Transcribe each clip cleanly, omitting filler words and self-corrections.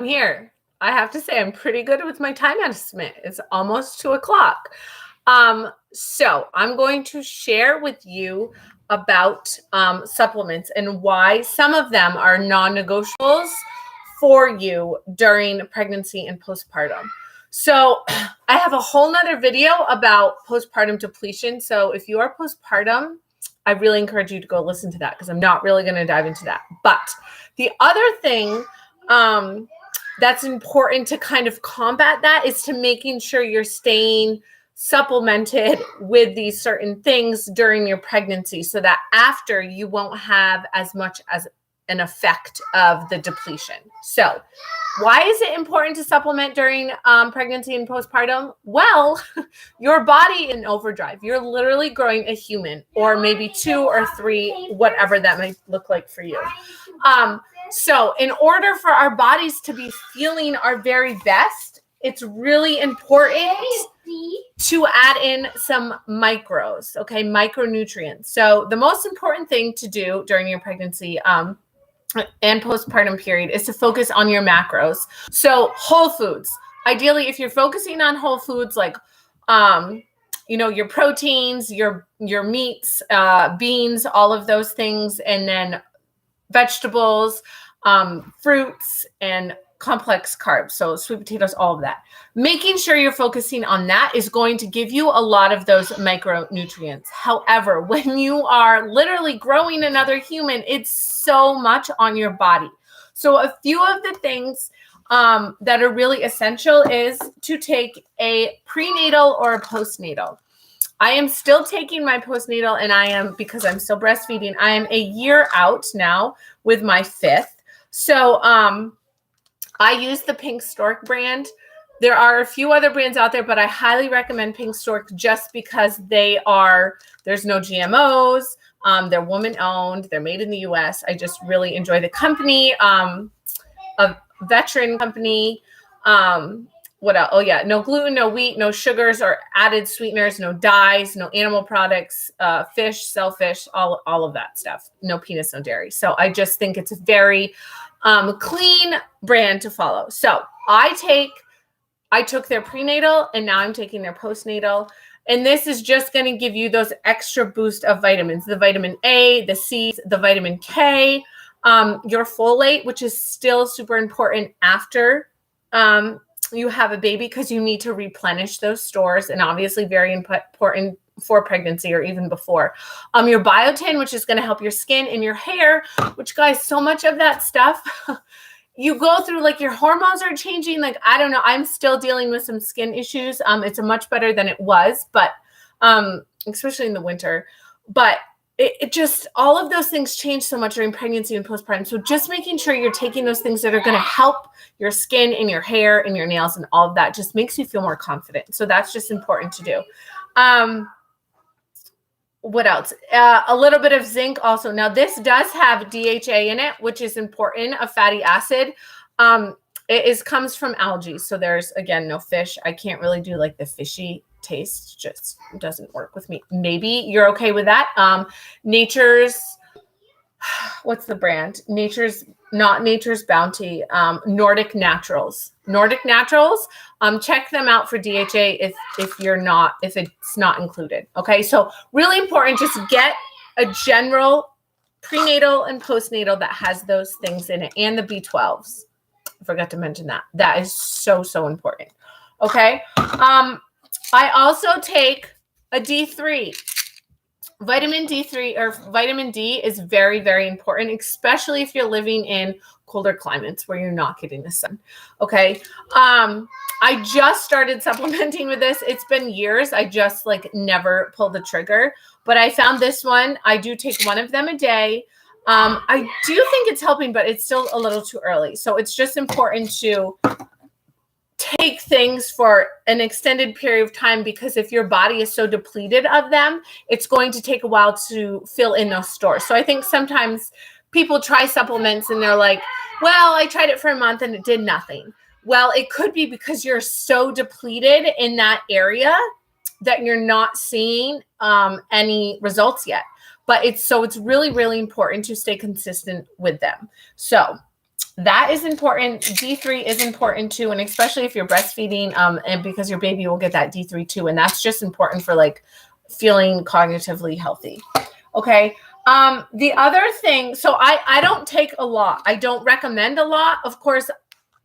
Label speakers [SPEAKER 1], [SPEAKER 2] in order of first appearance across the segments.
[SPEAKER 1] I'm here. I have to say I'm pretty good with my time estimate. It's almost 2:00. So I'm going to share with you about supplements and why some of them are non-negotiables for you during pregnancy and postpartum. So I have a whole nother video about postpartum depletion. So if you are postpartum, I really encourage you to go listen to that because I'm not really going to dive into that. But the other thing that's important to kind of combat that is to making sure you're staying supplemented with these certain things during your pregnancy so that after you won't have as much as an effect of the depletion. So why is it important to supplement during pregnancy and postpartum? Well, your body in overdrive. You're literally growing a human, or maybe 2 or 3, whatever that might look like for you. So in order for our bodies to be feeling our very best, it's really important to add in some micros, okay, micronutrients. So the most important thing to do during your pregnancy and postpartum period is to focus on your macros. So whole foods. Ideally, if you're focusing on whole foods like your proteins, your meats, beans, all of those things, and then vegetables, fruits, and complex carbs. So sweet potatoes, all of that. Making sure you're focusing on that is going to give you a lot of those micronutrients. However, when you are literally growing another human, it's so much on your body. So a few of the things that are really essential is to take a prenatal or a postnatal. I am still taking my postnatal, and because I'm still breastfeeding, I am a year out now with my 5th. So I use the Pink Stork brand. There are a few other brands out there, but I highly recommend Pink Stork just because there's no GMOs. They're woman-owned. They're made in the U.S. I just really enjoy the company, a veteran company. What else? Oh, yeah. No gluten, no wheat, no sugars or added sweeteners, no dyes, no animal products, fish, shellfish, all of that stuff. No peanuts, no dairy. So I just think it's a very clean brand to follow. So I took their prenatal and now I'm taking their postnatal. And this is just going to give you those extra boost of vitamins, the vitamin A, the C, the vitamin K, your folate, which is still super important after you have a baby because you need to replenish those stores, and obviously very important for pregnancy or even before. Your biotin, which is going to help your skin and your hair, which, guys, so much of that stuff you go through, like your hormones are changing. Like, I don't know, I'm still dealing with some skin issues. It's much better than it was, but especially in the winter. But it just, all of those things change so much during pregnancy and postpartum. So just making sure you're taking those things that are going to help your skin and your hair and your nails and all of that just makes you feel more confident. So that's just important to do. What else? A little bit of zinc also. Now, this does have DHA in it, which is important, a fatty acid. It comes from algae. So there's, again, no fish. I can't really do like the fishy taste, just doesn't work with me. Maybe you're okay with that. What's the brand? Not Nature's Bounty, Nordic Naturals. Check them out for DHA if it's not included. Okay, so really important, just get a general prenatal and postnatal that has those things in it, and the B12s. I forgot to mention that. That is so, so important. Okay. I also take a D3. Vitamin D3 or vitamin D is very, very important, especially if you're living in colder climates where you're not getting the sun. Okay. I just started supplementing with this. It's been years. I just never pulled the trigger, but I found this one. I do take one of them a day. I do think it's helping, but it's still a little too early. So it's just important to take things for an extended period of time, because if your body is so depleted of them, it's going to take a while to fill in those stores. So I think sometimes people try supplements and they're like, well, I tried it for a month and it did nothing. Well, it could be because you're so depleted in that area that you're not seeing any results yet. But it's really, really important to stay consistent with them. So that is important. D3 is important too. And especially if you're breastfeeding, and because your baby will get that D3 too. And that's just important for like feeling cognitively healthy. Okay. The other thing, so I don't take a lot. I don't recommend a lot. Of course,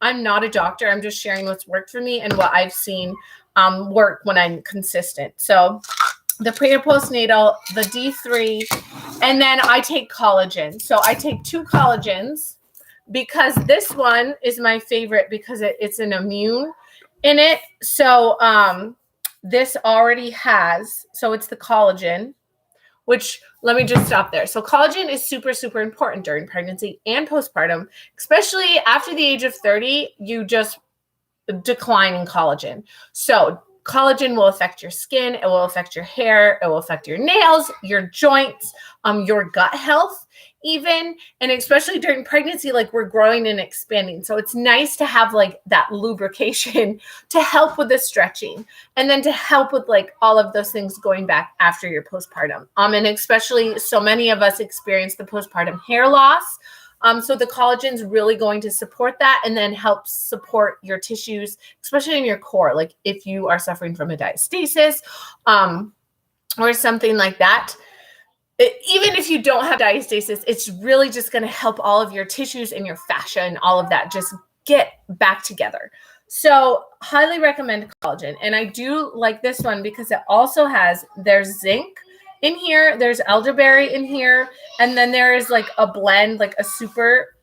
[SPEAKER 1] I'm not a doctor. I'm just sharing what's worked for me and what I've seen work when I'm consistent. So the pre or postnatal, the D3, and then I take collagen. So I take 2 collagens because this one is my favorite because it's an immune in it. So this already has, so it's the collagen, which let me just stop there. So collagen is super, super important during pregnancy and postpartum, especially after the age of 30, you just decline in collagen. So collagen will affect your skin. It will affect your hair. It will affect your nails, your joints, your gut health even. And especially during pregnancy, like we're growing and expanding. So it's nice to have like that lubrication to help with the stretching and then to help with like all of those things going back after your postpartum. And especially so many of us experience the postpartum hair loss. So the collagen is really going to support that and then help support your tissues, especially in your core. Like if you are suffering from a diastasis or something like that, even if you don't have diastasis, it's really just going to help all of your tissues and your fascia and all of that just get back together. So highly recommend collagen. And I do like this one because it also has, there's zinc in here, there's elderberry in here, and then there is like a blend, like a super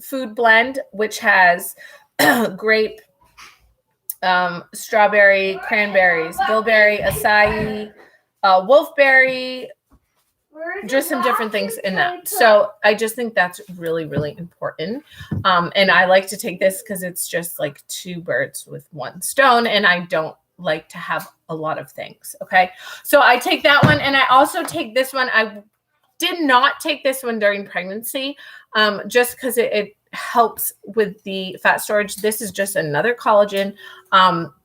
[SPEAKER 1] food blend, which has grape, strawberry, cranberries, bilberry, acai, wolfberry, just some different things in that. So I just think that's really, really important. And I like to take this because it's just like 2 birds with 1 stone, and I don't like to have a lot of things. Okay. So I take that one, and I also take this one. I did not take this one during pregnancy, just because it helps with the fat storage. This is just another collagen.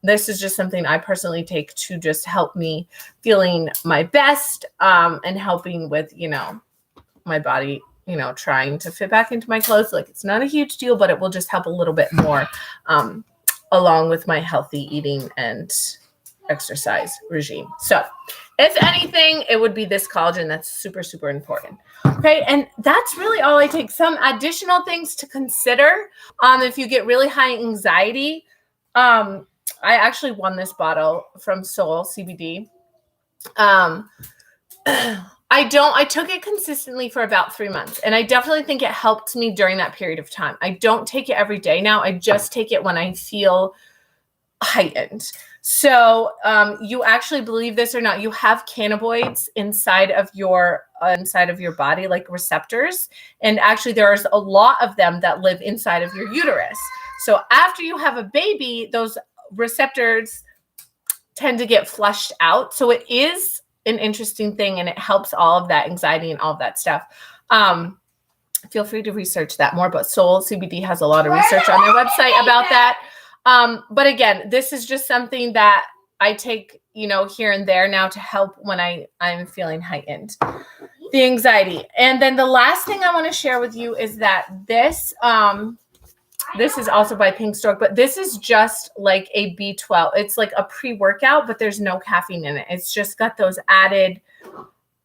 [SPEAKER 1] This is just something I personally take to just help me feeling my best, and helping with, my body, trying to fit back into my clothes. Like it's not a huge deal, but it will just help a little bit more, along with my healthy eating and exercise regime. So if anything, it would be this collagen that's super, super important. Okay. And that's really all I take. Some additional things to consider. If you get really high anxiety, I actually won this bottle from Soul CBD. I took it consistently for about 3 months, and I definitely think it helped me during that period of time. I don't take it every day now. I just take it when I feel heightened. So you actually, believe this or not, you have cannabinoids inside of your body, like receptors. And actually there's a lot of them that live inside of your uterus. So after you have a baby, those receptors tend to get flushed out. So it is an interesting thing, and it helps all of that anxiety and all of that stuff. Feel free to research that more, but Soul CBD has a lot of research on their website about that. But again, this is just something that I take, here and there now to help when I'm feeling heightened, the anxiety. And then the last thing I want to share with you is that this is also by Pink Stork, but this is just like a B12. It's like a pre-workout, but there's no caffeine in it. It's just got those added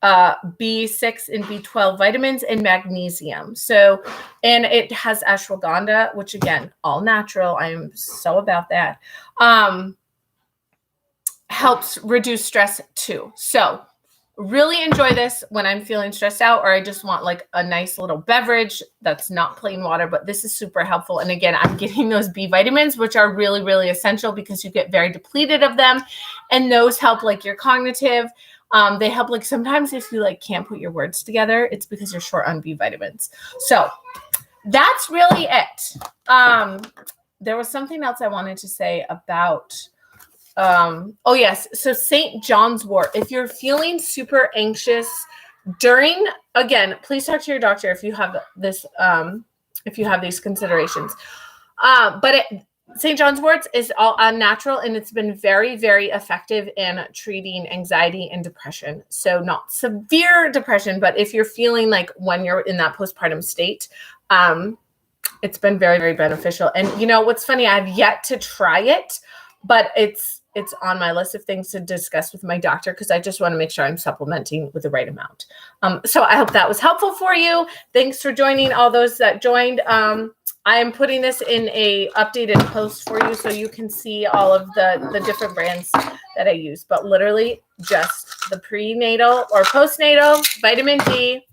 [SPEAKER 1] B6 and B12 vitamins and magnesium. So, and it has ashwagandha, which again, all natural. I am so about that. Helps reduce stress too. So really enjoy this when I'm feeling stressed out, or I just want like a nice little beverage that's not plain water, but this is super helpful. And again, I'm getting those B vitamins, which are really, really essential because you get very depleted of them. And those help like your cognitive. They help like sometimes if you like can't put your words together, it's because you're short on B vitamins. So that's really it. There was something else I wanted to say about, oh yes. So St. John's wort, if you're feeling super anxious during, again, please talk to your doctor if you have this, if you have these considerations. But St. John's wort is all unnatural, and it's been very, very effective in treating anxiety and depression. So not severe depression, but if you're feeling like when you're in that postpartum state, it's been very, very beneficial. And you know, what's funny, I've yet to try it, but it's on my list of things to discuss with my doctor because I just want to make sure I'm supplementing with the right amount. So I hope that was helpful for you. Thanks for joining, all those that joined. I am putting this in a updated post for you so you can see all of the different brands that I use, but literally just the prenatal or postnatal, vitamin D,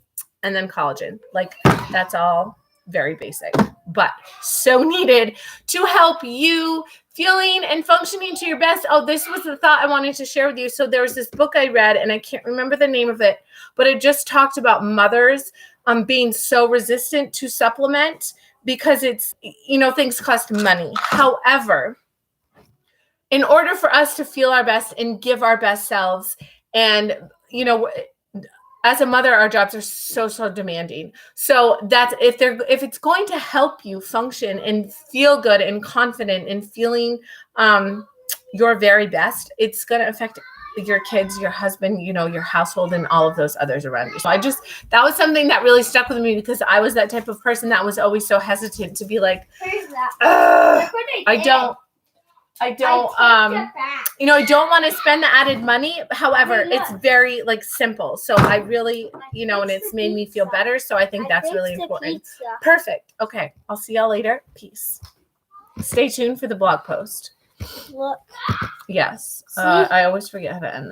[SPEAKER 1] and then collagen. Like, that's all very basic, but so needed to help you feeling and functioning to your best. Oh, this was the thought I wanted to share with you. So there was this book I read, and I can't remember the name of it, but it just talked about mothers being so resistant to supplement because it's, you know, things cost money. However, in order for us to feel our best and give our best selves, and, you know, as a mother, our jobs are so demanding. So that's if it's going to help you function and feel good and confident and feeling your very best, it's going to affect your kids, your husband, you know, your household, and all of those others around you. So that was something that really stuck with me because I was that type of person that was always so hesitant to be like, I don't, you know, I don't want to spend the added money. However, it's very like simple. So I really, you know, and it's made me feel better. So I think that's really important. Perfect. Okay. I'll see y'all later. Peace. Stay tuned for the blog post.
[SPEAKER 2] Look.
[SPEAKER 1] Yes. I always forget how to end this.